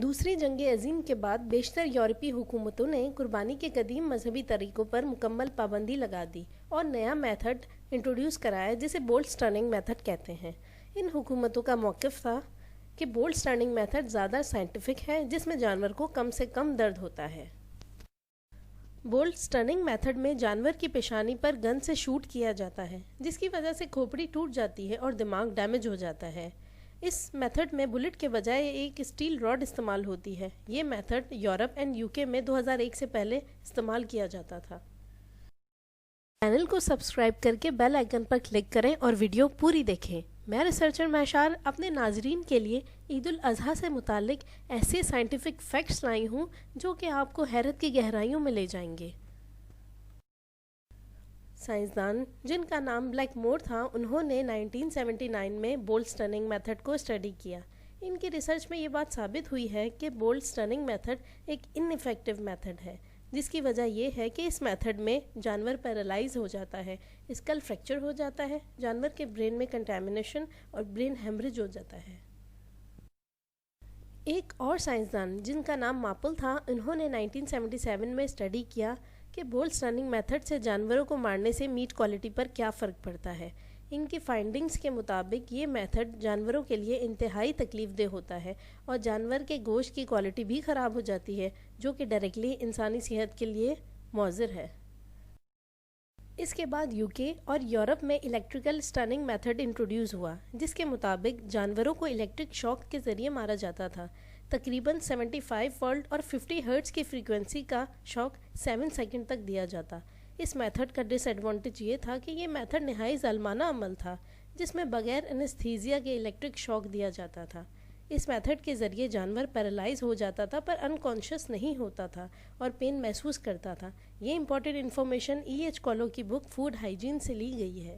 دوسری جنگ عظیم کے بعد بیشتر یورپی حکومتوں نے قربانی کے قدیم مذہبی طریقوں پر مکمل پابندی لگا دی اور نیا میتھڈ انٹروڈیوس کرایا جسے بولٹ سٹرننگ میتھڈ کہتے ہیں۔ ان حکومتوں کا موقف تھا کہ بولٹ سٹرننگ میتھڈ زیادہ سائنٹیفک ہے جس میں جانور کو کم سے کم درد ہوتا ہے۔ بولٹ سٹرننگ میتھڈ میں جانور کی پیشانی پر گن سے شوٹ کیا جاتا ہے جس کی وجہ سے کھوپڑی ٹوٹ جاتی ہے اور دماغ ڈیمیج ہو جاتا ہے۔ اس میتھڈ میں بلٹ کے بجائے ایک اسٹیل راڈ استعمال ہوتی ہے۔ یہ میتھڈ یورپ اینڈ یوکے میں 2001 سے پہلے استعمال کیا جاتا تھا۔ چینل کو سبسکرائب کر کے بیل آئیکن پر کلک کریں اور ویڈیو پوری دیکھیں۔ میں ریسرچر میشار اپنے ناظرین کے لیے عید الاضحیٰ سے متعلق ایسے سائنٹیفک فیکٹس لائی ہوں جو کہ آپ کو حیرت کی گہرائیوں میں لے جائیں گے۔ سائنسدان جن کا نام بلیک مور تھا، انہوں نے 1979 میں بولٹ سٹرننگ میتھڈ کو اسٹڈی کیا۔ ان کی ریسرچ میں یہ بات ثابت ہوئی ہے کہ بولٹ سٹرننگ میتھڈ ایک ان ایفیکٹو میتھڈ ہے، جس کی وجہ یہ ہے کہ اس میتھڈ میں جانور پیرالائز ہو جاتا ہے، اسکل فریکچر ہو جاتا ہے، جانور کے برین میں کنٹامینیشن اور برین ہیمریج ہو جاتا ہے۔ ایک اور سائنسدان جن کا نام ماپل تھا، انہوں نے 1977 میں اسٹڈی کیا کہ بولٹ سٹرننگ میتھڈ سے جانوروں کو مارنے سے میٹ کوالٹی پر کیا فرق پڑتا ہے۔ ان کی فائنڈنگز کے مطابق یہ میتھڈ جانوروں کے لیے انتہائی تکلیف دہ ہوتا ہے اور جانور کے گوشت کی کوالٹی بھی خراب ہو جاتی ہے، جو کہ ڈائریکٹلی انسانی صحت کے لیے مضر ہے۔ اس کے بعد یوکے اور یورپ میں الیکٹریکل سٹرننگ میتھڈ انٹروڈیوس ہوا، جس کے مطابق جانوروں کو الیکٹرک شاک کے ذریعے مارا جاتا تھا۔ تقریباً 75 وولٹ اور 50 ہرٹز کی فریکوینسی کا شاک 7 سیکنڈ تک دیا جاتا۔ اس میتھڈ کا ڈس ایڈوانٹیج یہ تھا کہ یہ میتھڈ نہایت ظالمانہ عمل تھا، جس میں بغیر انستھیزیا کے الیکٹرک شاک دیا جاتا تھا۔ اس میتھڈ کے ذریعے جانور پیرالائز ہو جاتا تھا پر انکانشیس نہیں ہوتا تھا اور پین محسوس کرتا تھا۔ یہ امپورٹنٹ انفارمیشن ایچ کولو کی بک فوڈ ہائیجین سے لی گئی ہے۔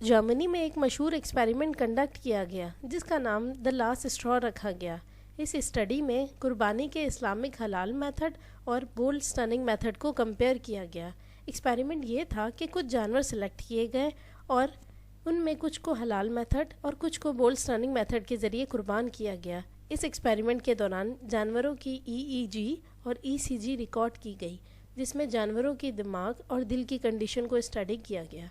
جرمنی میں ایک مشہور ایکسپیریمنٹ کنڈکٹ کیا گیا جس کا نام دی لاسٹ اسٹرا رکھا گیا۔ اس اسٹڈی میں قربانی کے اسلامک حلال میتھڈ اور بولٹ سٹرننگ میتھڈ کو کمپیئر کیا گیا۔ ایکسپیریمنٹ یہ تھا کہ کچھ جانور سلیکٹ کیے گئے اور ان میں کچھ کو حلال میتھڈ اور کچھ کو بولٹ سٹرننگ میتھڈ کے ذریعے قربان کیا گیا۔ اس ایکسپیریمنٹ کے دوران جانوروں کی EEG اور ECG ریکارڈ کی گئی، جس میں جانوروں کی دماغ اور دل کی کنڈیشن کو اسٹڈی کیا گیا۔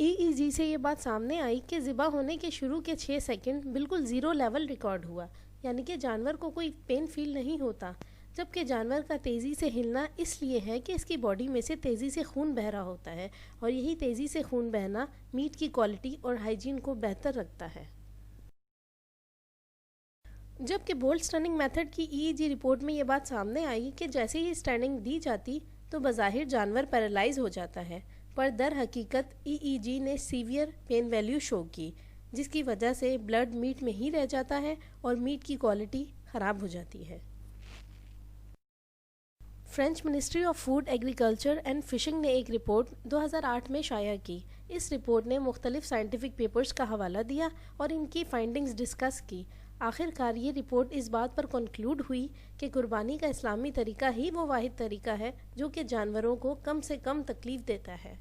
EEG سے یہ بات سامنے آئی کہ ذبح ہونے کے شروع کے 6 سیکنڈ بالکل زیرو لیول ریکارڈ ہوا، یعنی کہ جانور کو کوئی پین فیل نہیں ہوتا، جبکہ جانور کا تیزی سے ہلنا اس لیے ہے کہ اس کی باڈی میں سے تیزی سے خون بہہ رہا ہوتا ہے اور یہی تیزی سے خون بہنا میٹ کی کوالٹی اور ہائیجین کو بہتر رکھتا ہے۔ جبکہ بولٹ سٹرننگ میتھڈ کی EEG رپورٹ میں یہ بات سامنے آئی کہ جیسے ہی سٹرننگ دی جاتی تو بظاہر جانور پیرالائز ہو جاتا ہے، پر در حقیقت EEG نے سیویئر پین ویلیو شو کی، جس کی وجہ سے بلڈ میٹ میں ہی رہ جاتا ہے اور میٹ کی کوالٹی خراب ہو جاتی ہے۔ French ministry of food agriculture and fishing نے ایک رپورٹ 2008 میں شائع کی۔ اس رپورٹ نے مختلف سائنٹیفک پیپرز کا حوالہ دیا اور ان کی فائنڈنگز ڈسکس کی۔ آخر کار یہ رپورٹ اس بات پر کنکلوڈ ہوئی کہ قربانی کا اسلامی طریقہ ہی وہ واحد طریقہ ہے جو کہ جانوروں کو کم سے کم تکلیف دیتا ہے۔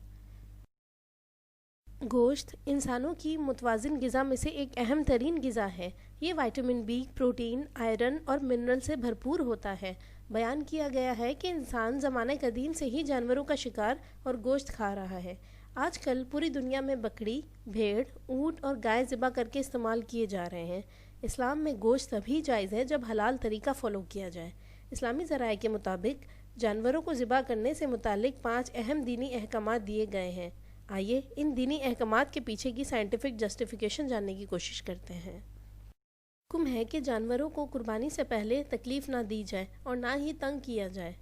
گوشت انسانوں کی متوازن غذا میں سے ایک اہم ترین غذا ہے۔ یہ وٹامن B، پروٹین، آئرن اور منرل سے بھرپور ہوتا ہے۔ بیان کیا گیا ہے کہ انسان زمانہ قدیم سے ہی جانوروں کا شکار اور گوشت کھا رہا ہے۔ آج کل پوری دنیا میں بکری، بھیڑ، اونٹ اور گائے ذبح کر کے استعمال کیے جا رہے ہیں۔ اسلام میں گوشت تبھی جائز ہے جب حلال طریقہ فالو کیا جائے۔ اسلامی ذرائع کے مطابق جانوروں کو ذبح کرنے سے متعلق 5 اہم دینی احکامات دیے گئے ہیں۔ آئیے ان دینی احکامات کے پیچھے کی سائنٹیفک جسٹیفیکیشن جاننے کی کوشش کرتے ہیں۔ حکم ہے کہ جانوروں کو قربانی سے پہلے تکلیف نہ دی جائے اور نہ ہی تنگ کیا جائے۔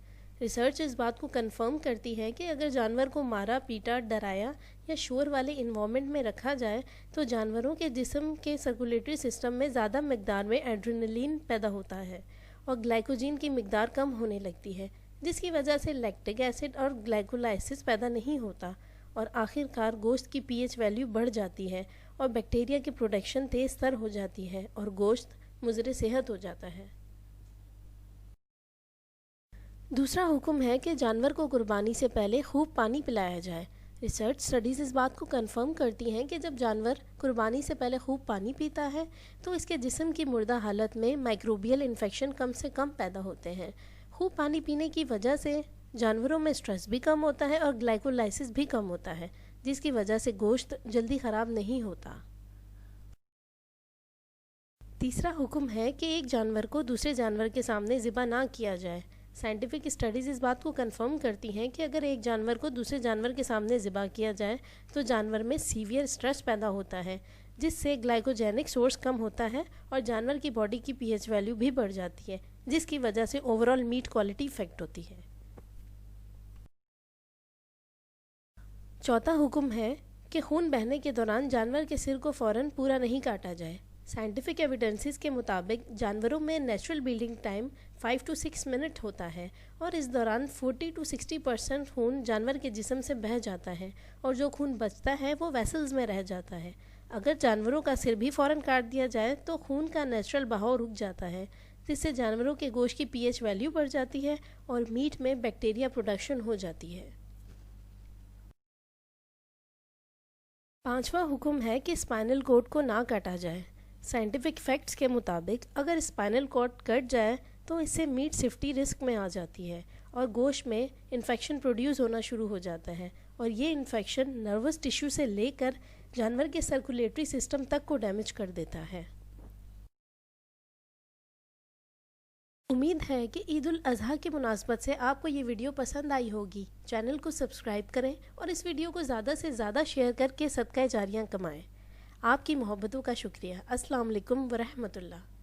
ریسرچ اس بات کو کنفرم کرتی ہے کہ اگر جانور کو مارا، پیٹا، ڈرایا یا شور والے انوائرمنٹ میں رکھا جائے تو جانوروں کے جسم کے سرکولیٹری سسٹم میں زیادہ مقدار میں ایڈرینلین پیدا ہوتا ہے اور گلائکوجن کی مقدار کم ہونے لگتی ہے، جس کی وجہ سے لیکٹک ایسڈ اور گلائکولائسس پیدا نہیں ہوتا اور آخر کار گوشت کی pH ویلیو بڑھ جاتی ہے اور بیکٹیریا کی پروڈکشن تیز تر ہو جاتی ہے اور گوشت مضر صحت ہو جاتا ہے۔ دوسرا حکم ہے کہ جانور کو قربانی سے پہلے خوب پانی پلایا جائے۔ ریسرچ سٹڈیز اس بات کو کنفرم کرتی ہیں کہ جب جانور قربانی سے پہلے خوب پانی پیتا ہے تو اس کے جسم کی مردہ حالت میں مائکروبیل انفیکشن کم سے کم پیدا ہوتے ہیں۔ خوب پانی پینے کی وجہ سے جانوروں میں سٹریس بھی کم ہوتا ہے اور گلائکولائسس بھی کم ہوتا ہے، جس کی وجہ سے گوشت جلدی خراب نہیں ہوتا۔ تیسرا حکم ہے کہ ایک جانور کو دوسرے جانور کے سامنے ذبح نہ کیا جائے۔ سائنٹیفک اسٹڈیز اس بات کو کنفرم کرتی ہیں کہ اگر ایک جانور کو دوسرے جانور کے سامنے ذبح کیا جائے تو جانور میں سیویئر سٹریس پیدا ہوتا ہے، جس سے گلائکوجینک سورس کم ہوتا ہے اور جانور کی باڈی کی پی ایچ ویلیو بھی بڑھ جاتی ہے، جس کی وجہ سے اوورآل میٹ کوالٹی افیکٹ ہوتی ہے۔ چوتھا حکم ہے کہ خون بہنے کے دوران جانور کے سر کو فوراً پورا نہیں کاٹا جائے۔ سائنٹیفک ایویڈنسز کے مطابق جانوروں میں natural bleeding time 5 to 6 minute ہوتا ہے اور اس دوران 40 to 60% خون جانور کے جسم سے بہہ جاتا ہے اور جو خون بچتا ہے وہ ویسلز میں رہ جاتا ہے۔ اگر جانوروں کا سر بھی فوراً کاٹ دیا جائے تو خون کا نیچرل بہاؤ رک جاتا ہے، جس سے جانوروں کے گوشت کی پی ایچ ویلیو بڑھ جاتی ہے اور میٹ میں بیکٹیریا پروڈکشن ہو جاتی ہے۔ پانچواں حکم ہے کہ اسپائنل کورڈ کو نہ کاٹا جائے۔ سائنٹیفک فیکٹس کے مطابق اگر اسپائنل کورڈ کٹ جائے تو اس سے میٹ سیفٹی رسک میں آ جاتی ہے اور گوشت میں انفیکشن پروڈیوس ہونا شروع ہو جاتا ہے، اور یہ انفیکشن نروس ٹیشو سے لے کر جانور کے سرکولیٹری سسٹم تک کو ڈیمیج کر دیتا ہے۔ امید ہے کہ عید الاضحیٰ کی مناسبت سے آپ کو یہ ویڈیو پسند آئی ہوگی۔ چینل کو سبسکرائب کریں اور اس ویڈیو کو زیادہ سے زیادہ شیئر کر کے صدقہ جاریاں کمائیں۔ آپ کی محبتوں کا شکریہ۔ السلام علیکم ورحمۃ اللہ۔